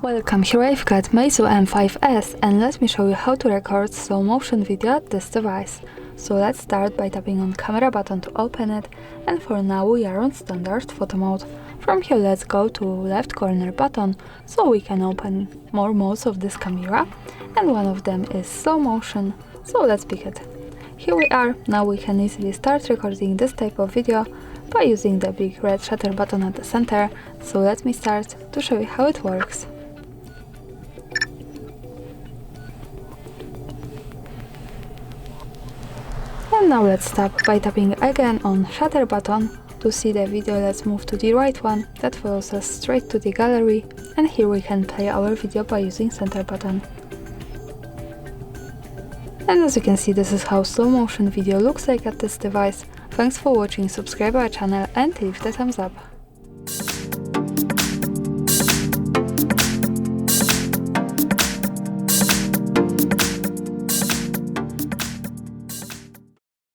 Welcome, here I've got Meizu M5s and let me show you how to record slow motion video at this device. So let's start by tapping on camera button to open it, and for now we are on standard photo mode. From here let's go to left corner button so we can open more modes of this camera, and one of them is slow motion, so let's pick it. Here we are. Now we can easily start recording this type of video by using the big red shutter button at the center, so let me start to show you how it works. And now let's stop by tapping again on shutter button. To see the video, let's move to the right one, that follows us straight to the gallery, and here we can play our video by using center button. And as you can see, this is how slow motion video looks like at this device. Thanks for watching, subscribe our channel and leave the thumbs up.